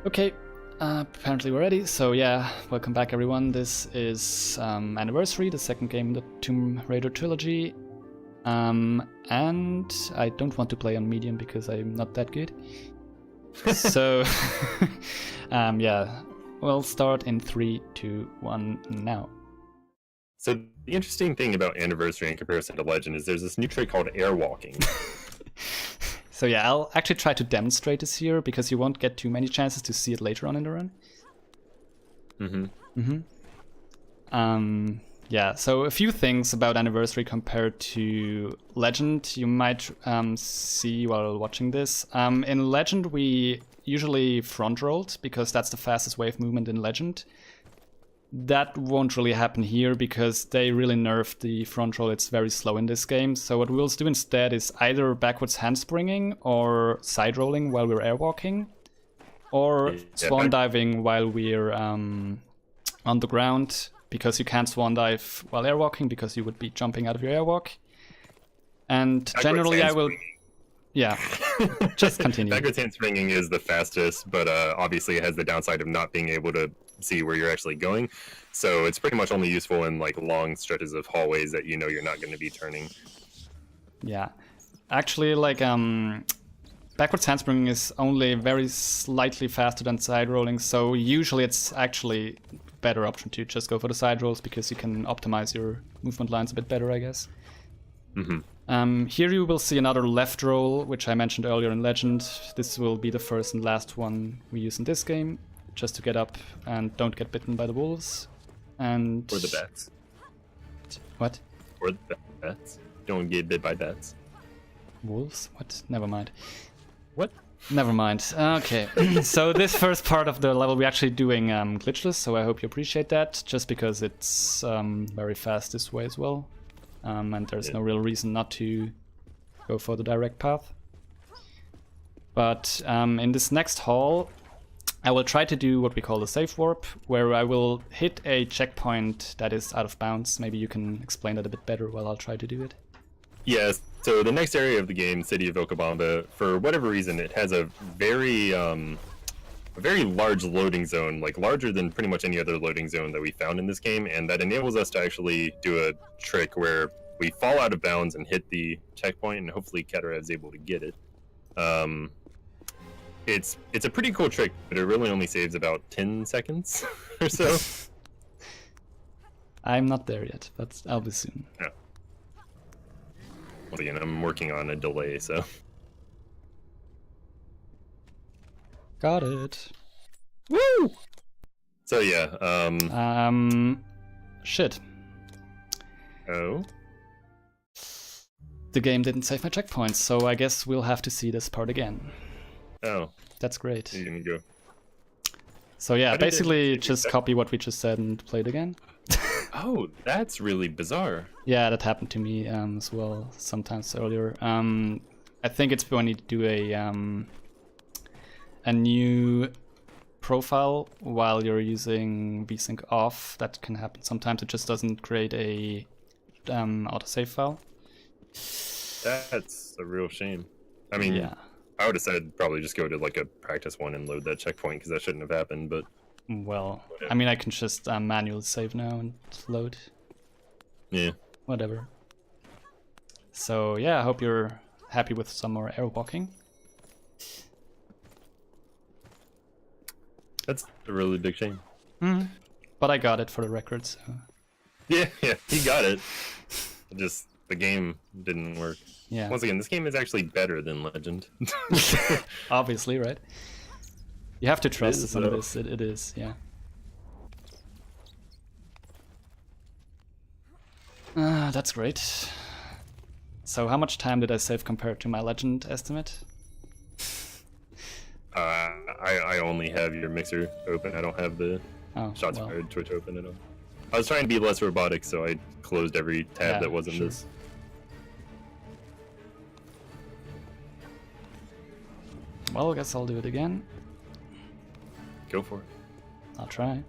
Okay, apparently we're ready. So yeah, welcome back everyone. This is Anniversary, the second game in the Tomb Raider trilogy. And I don't want to play on medium because I'm not that good. So yeah, we'll start in 3, 2, 1 now. So the interesting thing about Anniversary in comparison to Legend is there's this new trick called airwalking. So yeah, I'll actually try to demonstrate this here because you won't get too many chances to see it later on in the run. Yeah, so a few things about Anniversary compared to Legend you might see while watching this. In Legend we usually front rolled because that's the fastest way of movement in Legend. That won't really happen here because they really nerfed the front roll. It's very slow in this game. So what we'll do instead is either backwards handspringing or side rolling while we're airwalking, or swan diving while we're on the ground, because you can't swan dive while airwalking because you would be jumping out of your airwalk. And generally I will... Yeah, just continue. Backwards handspringing is the fastest, but obviously it has the downside of not being able to see where you're actually going. So it's pretty much only useful in like long stretches of hallways that you know you're not going to be turning. Yeah, actually, like backwards handspringing is only very slightly faster than side rolling. So usually it's actually a better option to just go for the side rolls because you can optimize your movement lines a bit better, I guess. Here you will see another left roll, which I mentioned earlier in Legend. This will be the first and last one we use in this game, just to get up and don't get bitten by the wolves. And or the bats. What? Or the bats. Don't get bit by bats. Wolves? What? Never mind. What? Never mind. Okay, so this first part of the level we're actually doing glitchless, so I hope you appreciate that, just because it's very fast this way as well. And there's no real reason not to go for the direct path. But in this next hall, I will try to do what we call the safe warp, where I will hit a checkpoint that is out of bounds. Maybe you can explain that a bit better while I'll try to do it. Yes, so the next area of the game, City of Vilcabamba, for whatever reason, it has a very large loading zone, like larger than pretty much any other loading zone that we found in this game, and that enables us to actually do a trick where we fall out of bounds and hit the checkpoint, and hopefully Cadarev is able to get it. It's a pretty cool trick, but it really only saves about 10 seconds or so. I'm not there yet, but I'll be soon. Yeah. Well, again, I'm working on a delay, so... Got it. Woo! So yeah, shit. Oh? The game didn't save my checkpoints, so I guess we'll have to see this part again. Oh. That's great. You're gonna go. So yeah, basically just copy what we just said and play it again. Oh, that's really bizarre. Yeah, that happened to me as well sometimes earlier. I think it's when you do a new profile while you're using vsync off. That can happen sometimes. It just doesn't create a autosave file. That's a real shame. I mean, yeah. I would have said probably just go to like a practice one and load that checkpoint because that shouldn't have happened, but... Well, I mean, I can just manually save now and load. Yeah. Whatever. So yeah, I hope you're happy with some more airwalking. That's a really big shame. But I got it for the record, so... Yeah, he got it. Just the game didn't work. Yeah. Once again, this game is actually better than Legend. Obviously, right? You have to trust some of this. It is, yeah. That's great. So how much time did I save compared to my Legend estimate? I only have your mixer open. I don't have the Shots Fired Twitch open at all. I was trying to be less robotic, so I closed every tab that wasn't this. Well, I guess I'll do it again. Go for it. I'll try.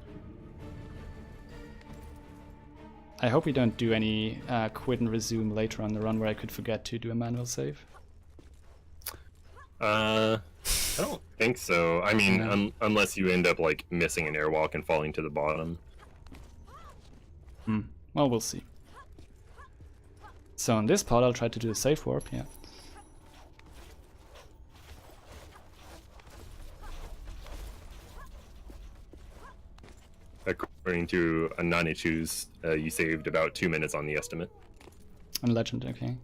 I hope we don't do any quit and resume later on the run where I could forget to do a manual save. I don't think think so. I mean, unless you end up like missing an airwalk and falling to the bottom. Well, we'll see. So on this part, I'll try to do a safe warp. Yeah. According to Ananichu's, you saved about 2 minutes on the estimate. On Legend, okay.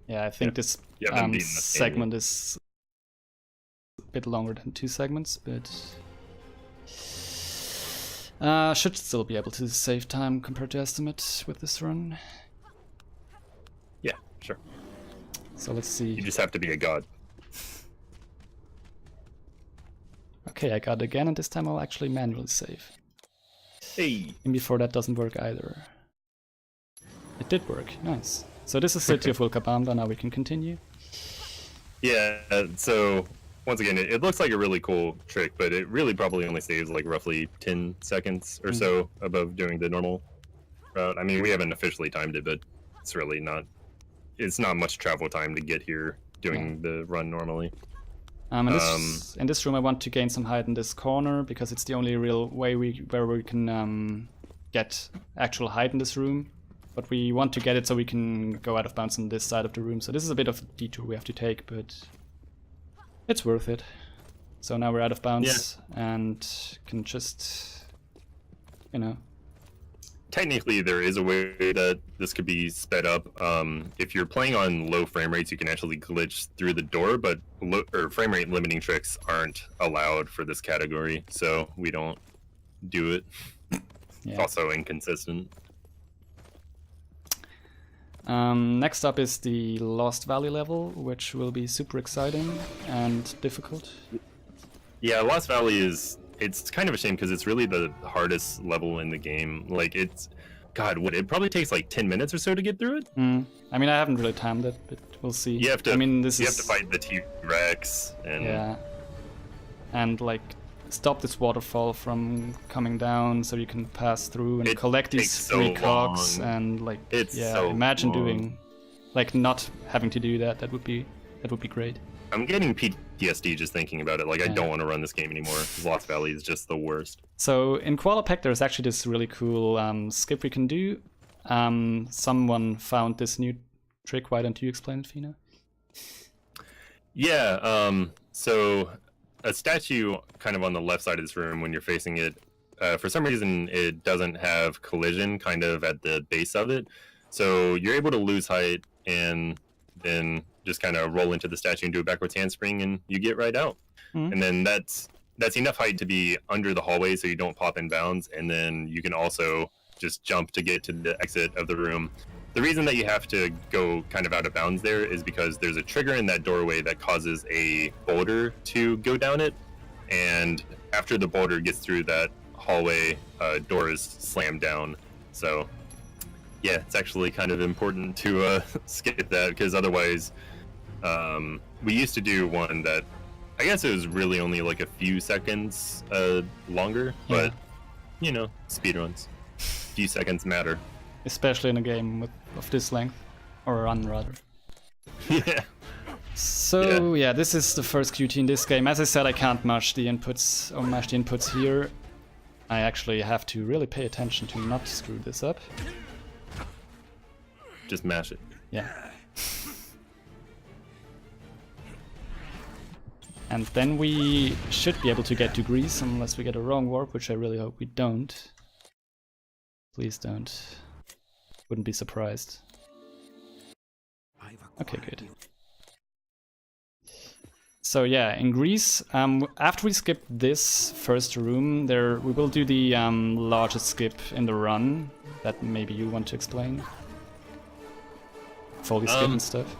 Yeah, I think this segment is a bit longer than 2 segments, but should still be able to save time compared to estimate with this run. Yeah, sure. So let's see. You just have to be a god. Okay, I got it again, and this time I'll actually manually save. Hey! And before that doesn't work either. It did work, nice. So this is City of Vilcabamba, now we can continue. Yeah, so once again, it looks like a really cool trick, but it really probably only saves like roughly 10 seconds or so above doing the normal route. I mean, we haven't officially timed it, but it's really not, it's not much travel time to get here doing the run normally. In this room I want to gain some height in this corner, because it's the only real way where we can get actual height in this room. But we want to get it so we can go out of bounds on this side of the room. So this is a bit of a detour we have to take, but it's worth it. So now we're out of bounds and can just, you know. Technically, there is a way that this could be sped up. If you're playing on low frame rates, you can actually glitch through the door, but frame rate limiting tricks aren't allowed for this category, so we don't do it. It's also inconsistent. Next up is the Lost Valley level, which will be super exciting and difficult. Yeah, Lost Valley it's kind of a shame because it's really the hardest level in the game. Like, it's, God, it probably takes like 10 minutes or so to get through it. I mean, I haven't really timed it, but we'll see. You have to, I mean, you have to fight the T-Rex and and like stop this waterfall from coming down so you can pass through and collect these 3 cogs and like imagine doing like not having to do that. That would be great. I'm getting PTSD just thinking about it. Like, I don't want to run this game anymore. Lost Valley is just the worst. So in Qualopec, there's actually this really cool skip we can do. Someone found this new trick. Why don't you explain it, Fina? Yeah, so a statue kind of on the left side of this room when you're facing it, for some reason it doesn't have collision kind of at the base of it. So you're able to lose height and then just kind of roll into the statue and do a backwards handspring, and you get right out. And then that's enough height to be under the hallway so you don't pop in bounds, and then you can also just jump to get to the exit of the room. The reason that you have to go kind of out of bounds there is because there's a trigger in that doorway that causes a boulder to go down it, and after the boulder gets through that hallway, door is slammed down. So yeah, it's actually kind of important to skip that, because otherwise we used to do one that I guess it was really only like a few seconds longer, but you know, speedruns, few seconds matter, especially in a game of this length, or a run rather. Yeah. So yeah, this is the first QT in this game. As I said, I can't mash the inputs here. I actually have to really pay attention to not screw this up. Just mash it. Yeah. And then we should be able to get to Greece, unless we get a wrong warp, which I really hope we don't. Please don't. Wouldn't be surprised. Okay, good. So yeah, in Greece, after we skip this first room, we will do the largest skip in the run that maybe you want to explain. Folly skip and stuff.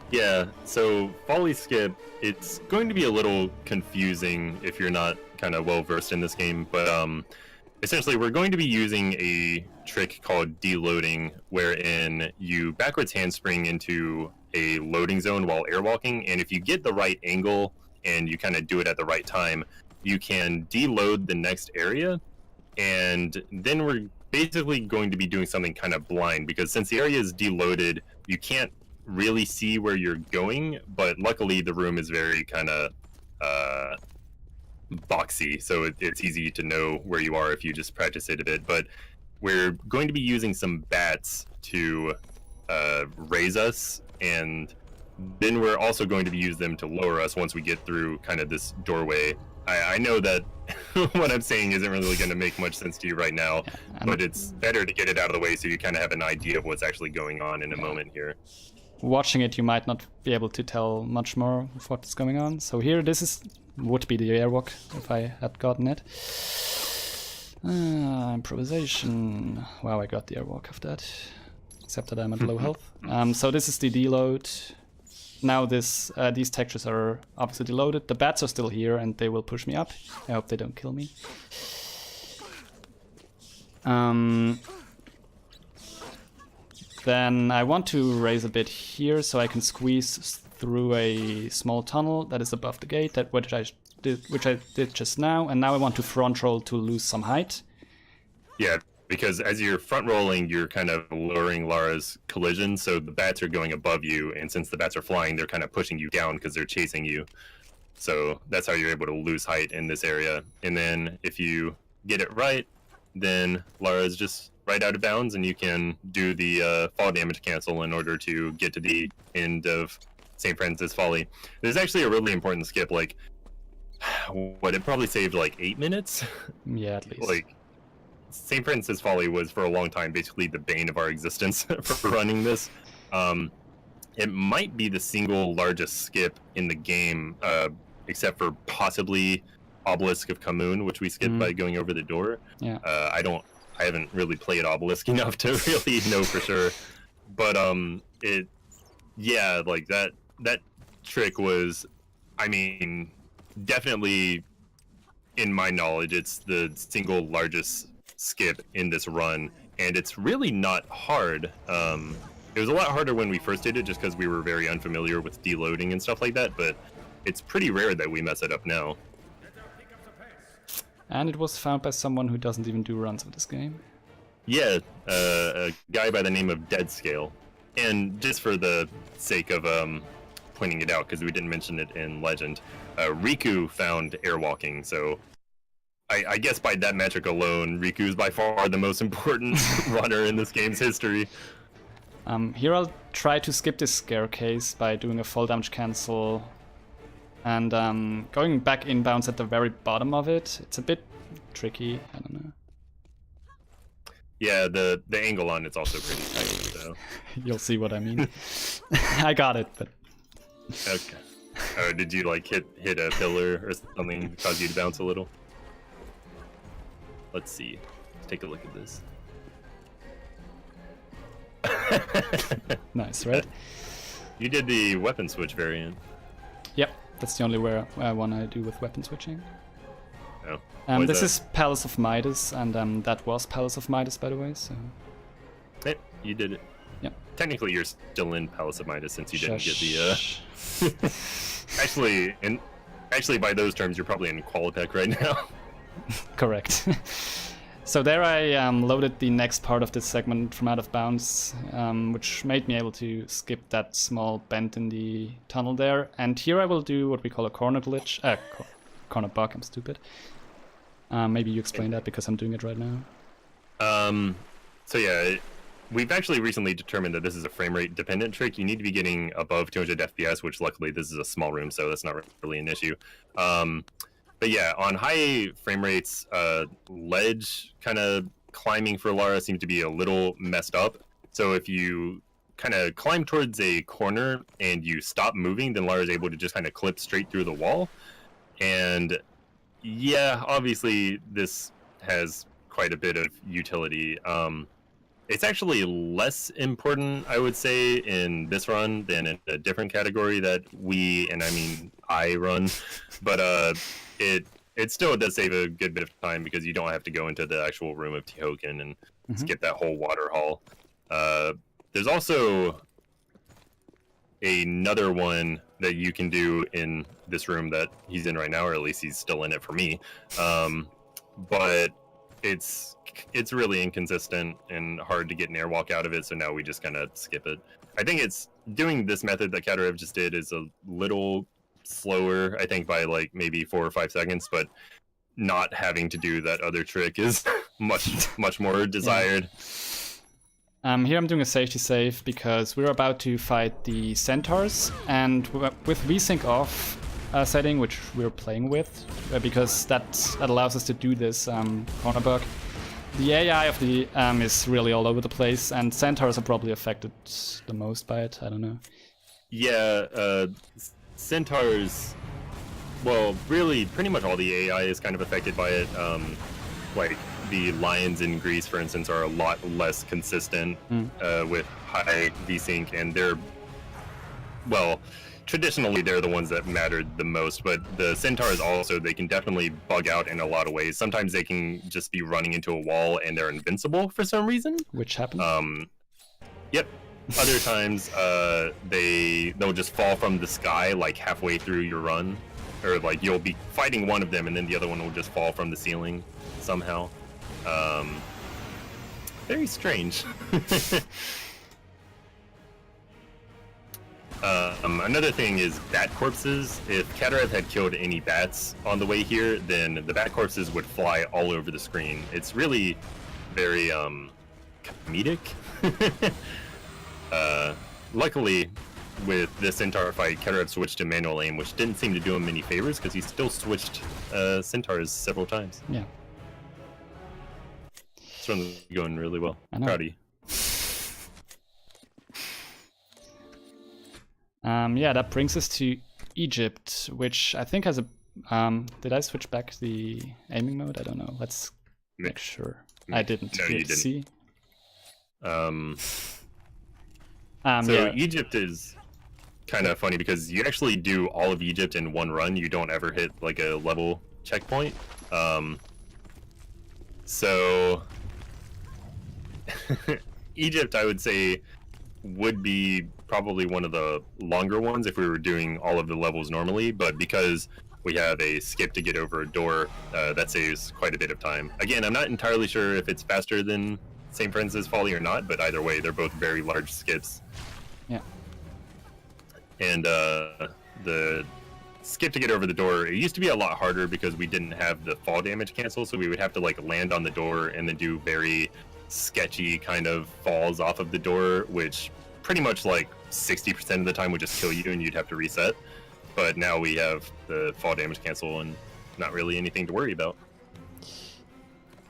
Yeah, so Folly skip, it's going to be a little confusing if you're not kind of well versed in this game, but essentially we're going to be using a trick called deloading, wherein you backwards handspring into a loading zone while airwalking, and if you get the right angle and you kind of do it at the right time, you can deload the next area, and then we're basically going to be doing something kind of blind, because since the area is deloaded, you can't really see where you're going, but luckily the room is very kind of boxy, so it's easy to know where you are if you just practice it a bit. But we're going to be using some bats to raise us, and then we're also going to be use them to lower us once we get through kind of this doorway. I know that what I'm saying isn't really going to make much sense to you right now, but it's better to get it out of the way so you kind of have an idea of what's actually going on in a moment here. Watching it, you might not be able to tell much more of what's going on. So here, would be the airwalk if I had gotten it. Improvisation. Wow, I got the airwalk of that. Except that I'm at low health. So this is the deload. Now these textures are obviously deloaded. The bats are still here and they will push me up. I hope they don't kill me. Then I want to raise a bit here so I can squeeze through a small tunnel that is above the gate, which I did just now. And now I want to front roll to lose some height. Yeah, because as you're front rolling, you're kind of lowering Lara's collision, so the bats are going above you, and since the bats are flying, they're kind of pushing you down because they're chasing you. So that's how you're able to lose height in this area. And then if you get it right, then Lara's just right out of bounds, and you can do the fall damage cancel in order to get to the end of St. Francis Folly. There's actually a really important skip, like, what, it probably saved like 8 minutes? Yeah, at least. Like, St. Francis Folly was for a long time basically the bane of our existence for running this. It might be the single largest skip in the game, except for possibly Obelisk of Kamun, which we skipped by going over the door. Yeah. I haven't really played Obelisk enough to really know for sure. But like that trick was, I mean, definitely in my knowledge, it's the single largest skip in this run, and it's really not hard. It was a lot harder when we first did it just because we were very unfamiliar with deloading and stuff like that, but it's pretty rare that we mess it up now. And it was found by someone who doesn't even do runs of this game. Yeah, a guy by the name of Dead Scale. And just for the sake of pointing it out, because we didn't mention it in Legend, Riku found airwalking, so I guess by that metric alone, Riku is by far the most important runner in this game's history. Here I'll try to skip this staircase by doing a fall damage cancel and going back inbounds at the very bottom of it. It's a bit tricky, I don't know. Yeah, the angle on it's also pretty tight, so. You'll see what I mean. I got it, but... Okay. Oh, did you like hit a pillar or something that caused you to bounce a little? Let's see. Let's take a look at this. Nice, right? You did the weapon switch variant. Yep, that's the only one I do with weapon switching. Oh. This is Palace of Midas, and that was Palace of Midas, by the way, so... Hey, you did it. Yeah. Technically, you're still in Palace of Midas since you didn't get the... Actually, by those terms, you're probably in Qualipec right now. Correct. So there I loaded the next part of this segment from out of bounds, which made me able to skip that small bend in the tunnel there. And here I will do what we call a corner glitch. Corner bug, I'm stupid. Maybe you explain that because I'm doing it right now. So yeah, we've actually recently determined that this is a frame rate dependent trick. You need to be getting above 200 FPS, which luckily this is a small room, so that's not really an issue. But yeah, on high frame rates, ledge kind of climbing for Lara seems to be a little messed up. So if you kind of climb towards a corner and you stop moving, then Lara's able to just kind of clip straight through the wall. And yeah, obviously this has quite a bit of utility. It's actually less important, I would say, in this run than in a different category that I run. But it still does save a good bit of time because you don't have to go into the actual room of Tihokin and skip that whole water hall. There's also another one that you can do in this room that he's in right now, or at least he's still in it for me. But it's really inconsistent and hard to get an airwalk out of it, so now we just kind of skip it. I think it's doing this method that Cadarev just did is a little slower, I think, by like maybe 4 or 5 seconds, but not having to do that other trick is much more desired. Here I'm doing a safety save because we're about to fight the centaurs, and with VSync off setting, which we're playing with, because that allows us to do this corner bug. The AI of the is really all over the place, and centaurs are probably affected the most by it. I don't know. Yeah, centaurs. Well, really, pretty much all the AI is kind of affected by it. Like the lions in Greece, for instance, are a lot less consistent with high VSync, and they're, well, traditionally they're the ones that mattered the most. But the centaurs also, they can definitely bug out in a lot of ways. Sometimes they can just be running into a wall and they're invincible for some reason. Which happens. Yep. Other times, they'll just fall from the sky like halfway through your run. Or like you'll be fighting one of them and then the other one will just fall from the ceiling somehow. Very strange. Another thing is bat corpses. If Cadarev had killed any bats on the way here, then the bat corpses would fly all over the screen. It's really very comedic. Luckily, with this entire fight, Cadarev switched to manual aim, which didn't seem to do him any favors because he still switched centaurs several times. Yeah. It's really going really well. I know. Proud of you. Yeah, that brings us to Egypt, which I think has a... did I switch back the aiming mode? I don't know. Let's make sure. I didn't. No, you didn't. See? So yeah. Egypt is kind of funny because you actually do all of Egypt in one run. You don't ever hit like a level checkpoint. So Egypt, I would say, would be probably one of the longer ones if we were doing all of the levels normally, but because we have a skip to get over a door, that saves quite a bit of time. Again, I'm not entirely sure if it's faster than St. Francis Folly or not, but either way, they're both very large skips. Yeah. And the skip to get over the door, it used to be a lot harder because we didn't have the fall damage cancel, so we would have to like land on the door and then do very sketchy kind of falls off of the door, which pretty much like 60% of the time would just kill you and you'd have to reset. But now we have the fall damage cancel and not really anything to worry about.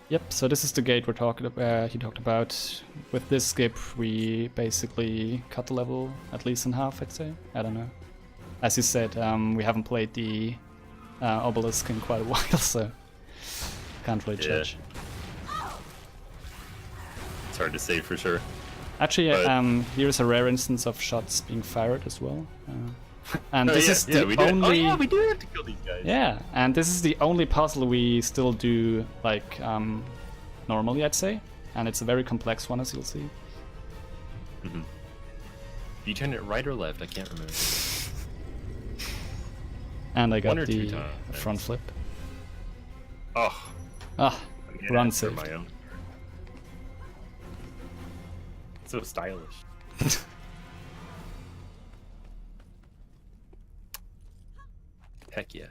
Yep, so this is the gate we're talking about. He talked about. With this skip, we basically cut the level at least in half, I'd say. I don't know. As you said, we haven't played the obelisk in quite a while, so can't really judge. It's hard to say for sure. Actually, here's a rare instance of shots being fired as well. And this is the only... Oh yeah, we do have to kill these guys. Yeah, and this is the only puzzle we still do, like, normally, I'd say. And it's a very complex one, as you'll see. Mm-hmm. You turn it right or left? I can't remember. And I got the front flip. Oh. Ah, run saved. My own. So stylish. Heck yeah.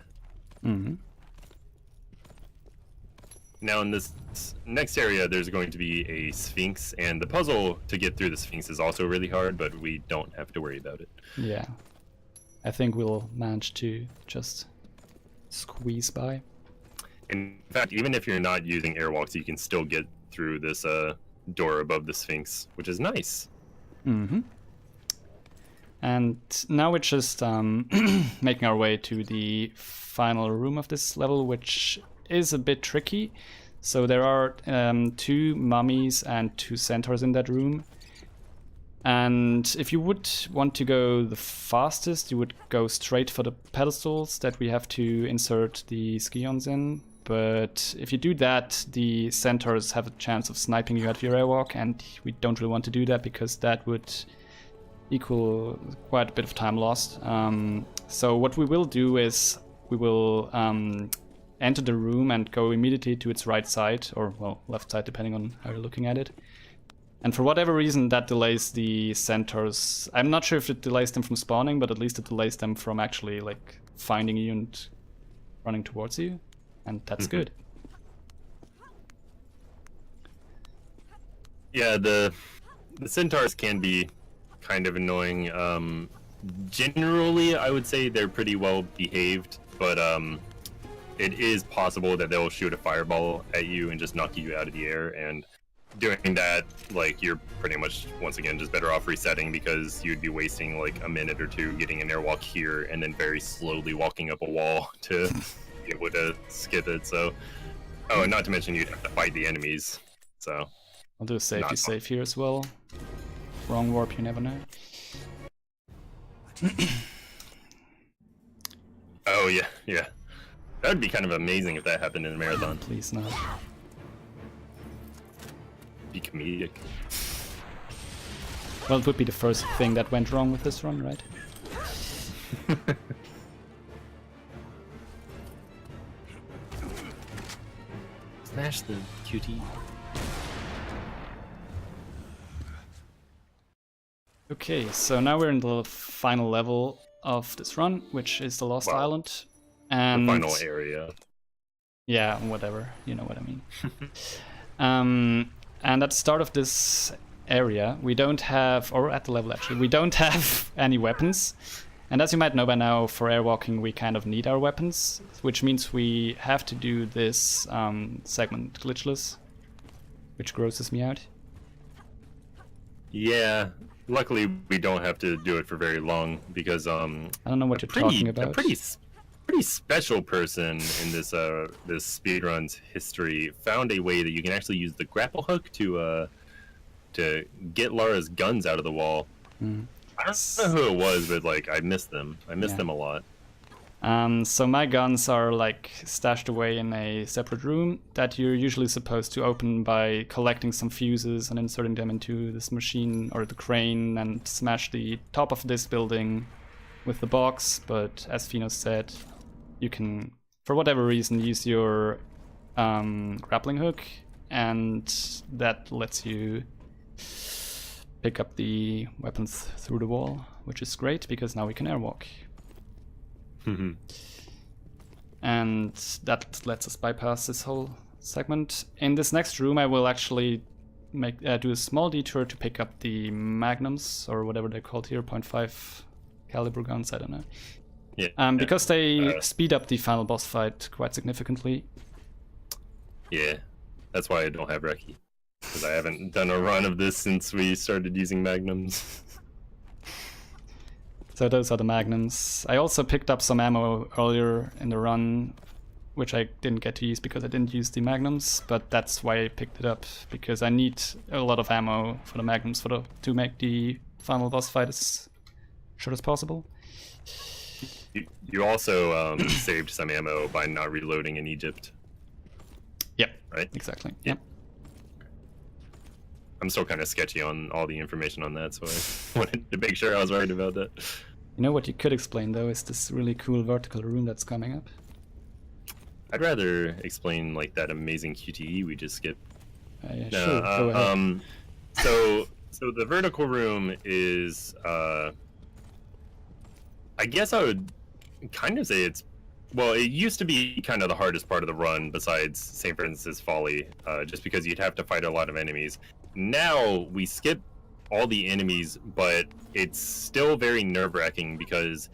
Mm-hmm. Now in this next area, there's going to be a Sphinx, and the puzzle to get through the Sphinx is also really hard, but we don't have to worry about it. Yeah. I think we'll manage to just squeeze by. In fact, even if you're not using airwalks, you can still get through this door above the Sphinx, which is nice. Mm-hmm. And now we're just making our way to the final room of this level, which is a bit tricky. So there are 2 mummies and 2 centaurs in that room. And if you would want to go the fastest, you would go straight for the pedestals that we have to insert the scions in. But if you do that, the centaurs have a chance of sniping you at your airwalk, and we don't really want to do that because that would equal quite a bit of time lost. So what we will do is we will enter the room and go immediately to its right side, or well, left side, depending on how you're looking at it. And for whatever reason, that delays the centaurs. I'm not sure if it delays them from spawning, but at least it delays them from actually like finding you and running towards you, and that's good. Yeah, the centaurs can be kind of annoying. Generally, I would say they're pretty well behaved, but it is possible that they'll shoot a fireball at you and just knock you out of the air, and doing that, like, you're pretty much, once again, just better off resetting, because you'd be wasting like a minute or two getting an airwalk here and then very slowly walking up a wall to be able to skip it. So, oh, and not to mention you'd have to fight the enemies. So I'll do a safety save here as well. Wrong warp, you never know. Oh yeah, yeah. That would be kind of amazing if that happened in a marathon. Please not. Be comedic. Well, it would be the first thing that went wrong with this run, right? Smash the QT. Okay, so now we're in the final level of this run, which is the Lost Island. And the final area. Yeah, whatever. You know what I mean. And at the start of this area, we don't have, or at the level actually, we don't have any weapons. And as you might know by now, for airwalking, we kind of need our weapons, which means we have to do this segment glitchless, which grosses me out. Yeah, luckily we don't have to do it for very long, because I don't know what you're talking about. A pretty special person in this this speedrun's history found a way that you can actually use the grapple hook to get Lara's guns out of the wall. I don't know who it was, but like I missed them. I missed them a lot. So my guns are like stashed away in a separate room that you're usually supposed to open by collecting some fuses and inserting them into this machine or the crane and smash the top of this building with the box. But as Fino said, you can, for whatever reason, use your grappling hook, and that lets you pick up the weapons through the wall, which is great because now we can airwalk. And that lets us bypass this whole segment. In this next room, I will actually do a small detour to pick up the magnums, or whatever they're called here, 0.5 caliber guns, I don't know. Yeah. Because they speed up the final boss fight quite significantly. Yeah, that's why I don't have Reki, because I haven't done a run of this since we started using magnums. So those are the magnums. I also picked up some ammo earlier in the run, which I didn't get to use because I didn't use the magnums, but that's why I picked it up, because I need a lot of ammo for the magnums to make the final boss fight as short as possible. You also saved some ammo by not reloading in Egypt. Yep. Right? Exactly. Yep. I'm still kind of sketchy on all the information on that, so I wanted to make sure I was right about that. You know what you could explain, though, is this really cool vertical room that's coming up. I'd rather explain like that amazing QTE we just skipped. Yeah, sure, go ahead. So the vertical room is, I guess I would kind of say it's, well, it used to be kind of the hardest part of the run besides St. Francis Folly, just because you'd have to fight a lot of enemies. Now we skip all the enemies, but it's still very nerve-wracking, because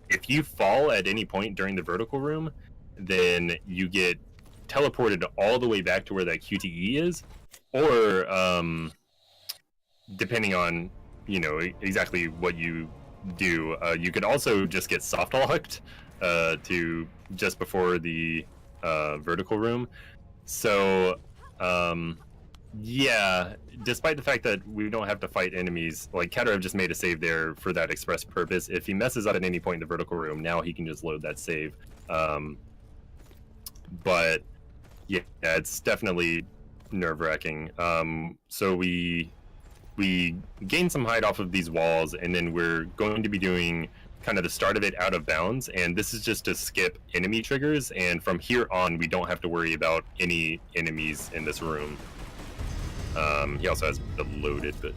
if you fall at any point during the vertical room, then you get teleported all the way back to where that QTE is, or depending on, you know, exactly what you do, you could also just get soft locked to just before the vertical room. So yeah, despite the fact that we don't have to fight enemies, like Cadarev just made a save there for that express purpose. If he messes up at any point in the vertical room, now he can just load that save. But yeah, it's definitely nerve-wracking. So we gain some height off of these walls, and then we're going to be doing kind of the start of it out of bounds, and this is just to skip enemy triggers, and from here on we don't have to worry about any enemies in this room. He also has the loaded, but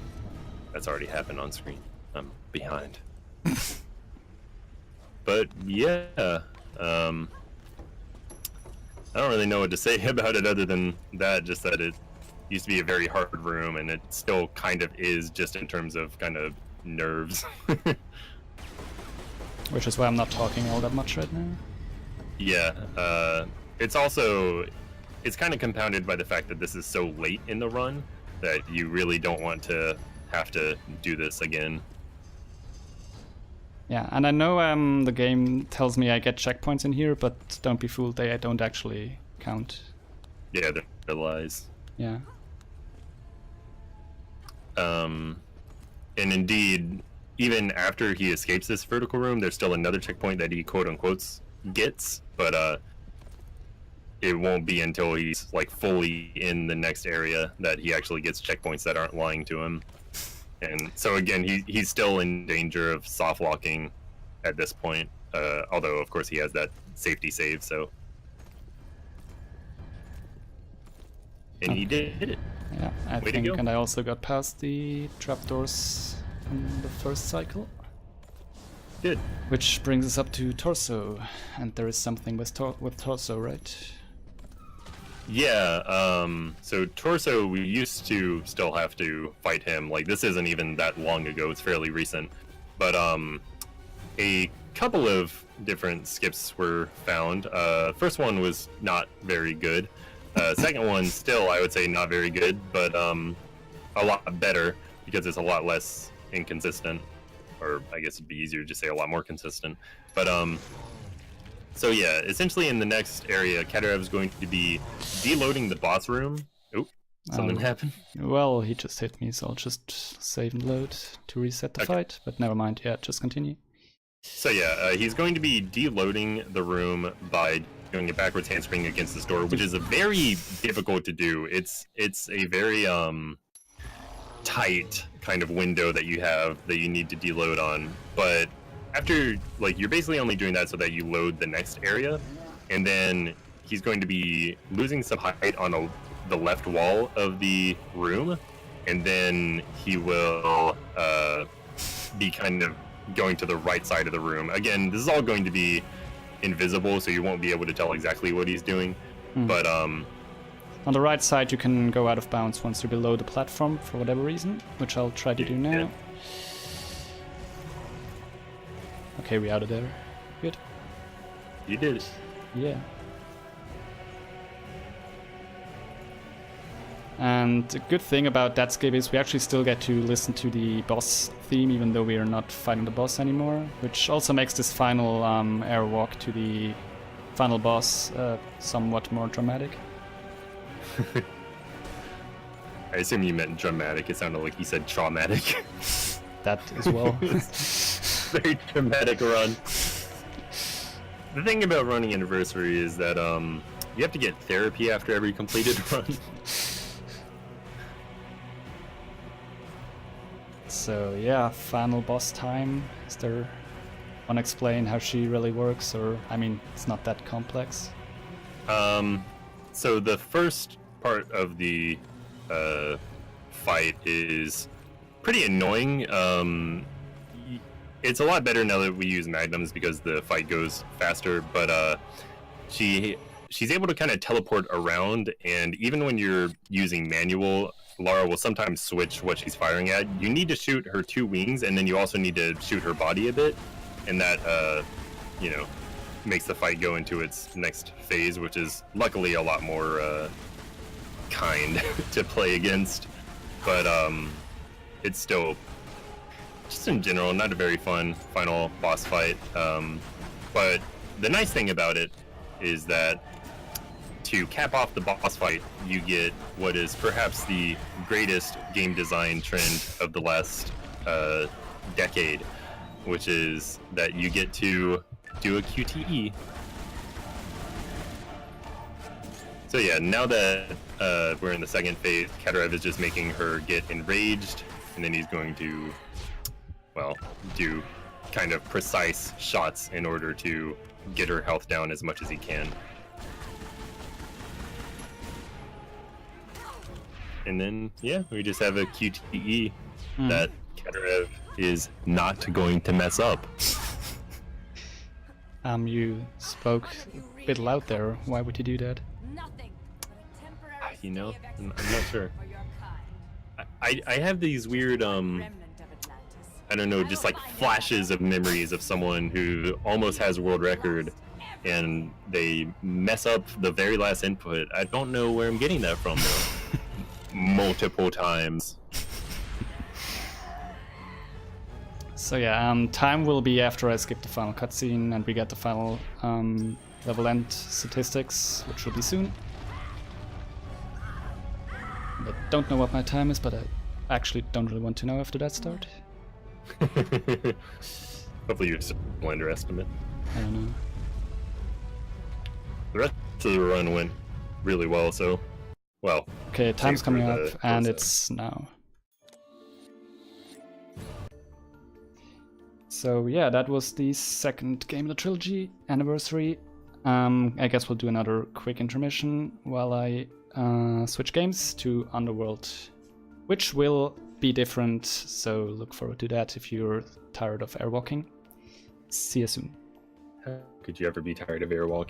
that's already happened on screen. I'm behind. But yeah, I don't really know what to say about it other than that, just that it used to be a very hard room, and it still kind of is, just in terms of kind of nerves. Which is why I'm not talking all that much right now. Yeah, it's also, it's kind of compounded by the fact that this is so late in the run that you really don't want to have to do this again. Yeah, and I know the game tells me I get checkpoints in here, but don't be fooled, they don't actually count. Yeah, they're lies. Yeah. And indeed, even after he escapes this vertical room, there's still another checkpoint that he quote-unquote gets, but it won't be until he's like fully in the next area that he actually gets checkpoints that aren't lying to him. And so again, he's still in danger of soft locking at this point, although of course he has that safety save, so. And he did it. Yeah, I Way to think, go. and I also got past the trapdoors in the first cycle. Good. Which brings us up to Torso, and there is something with Torso, right? Yeah, so Torso, we used to still have to fight him. Like, this isn't even that long ago, it's fairly recent. But a couple of different skips were found. First one was not very good. Second one, still, I would say not very good, but a lot better, because it's a lot less inconsistent. Or I guess it'd be easier to just say a lot more consistent. But so yeah, essentially in the next area, Cadarev is going to be deloading the boss room. Oop, something happened. Well, he just hit me, so I'll just save and load to reset the fight. But never mind, yeah, just continue. So yeah, he's going to be deloading the room by doing a backwards handspring against this door, which is a very difficult to do. It's a very tight kind of window that you have that you need to deload on, but after, like, you're basically only doing that so that you load the next area, and then he's going to be losing some height on the left wall of the room, and then he will be kind of going to the right side of the room. Again, this is all going to be invisible, so you won't be able to tell exactly what he's doing, but on the right side you can go out of bounds once you're below the platform for whatever reason, which I'll try to do now. Yeah. Okay, we're out of there. Good. You did it. Yeah. And the good thing about that skip is we actually still get to listen to the boss theme, even though we are not fighting the boss anymore, which also makes this final airwalk to the final boss somewhat more dramatic. I assume you meant dramatic. It sounded like you said traumatic. That as well. Very dramatic run. The thing about running Anniversary is that you have to get therapy after every completed run. So yeah, final boss time. Is there... want to explain how she really works, or... I mean, it's not that complex. So the first part of the fight is pretty annoying. It's a lot better now that we use magnums because the fight goes faster, but she's able to kind of teleport around, and even when you're using manual, Lara will sometimes switch what she's firing at. You need to shoot her two wings, and then you also need to shoot her body a bit, and that, you know, makes the fight go into its next phase, which is luckily a lot more kind to play against. But it's still, just in general, not a very fun final boss fight. But the nice thing about it is that to cap off the boss fight, you get what is perhaps the greatest game design trend of the last decade, which is that you get to do a QTE. So yeah, now that we're in the second phase, Cadarev is just making her get enraged, and then he's going to, well, do kind of precise shots in order to get her health down as much as he can. And then, yeah, we just have a QTE that Cadarev is not going to mess up. You spoke a bit loud there. Why would you do that? You know, I'm not sure. I have these weird I don't know, just like flashes of memories of someone who almost has a world record and they mess up the very last input. I don't know where I'm getting that from though. Multiple times. So yeah, time will be after I skip the final cutscene and we get the final level end statistics, which will be soon. I don't know what my time is, but I actually don't really want to know after that start. Hopefully you're just a underestimate. I don't know. The rest of the run went really well, so well. Okay, time's coming up and process. it's now. So yeah, that was the second game in the trilogy, Anniversary. I guess we'll do another quick intermission while I switch games to Underworld, which will be different, so look forward to that if you're tired of airwalking. See you soon. Could you ever be tired of airwalking?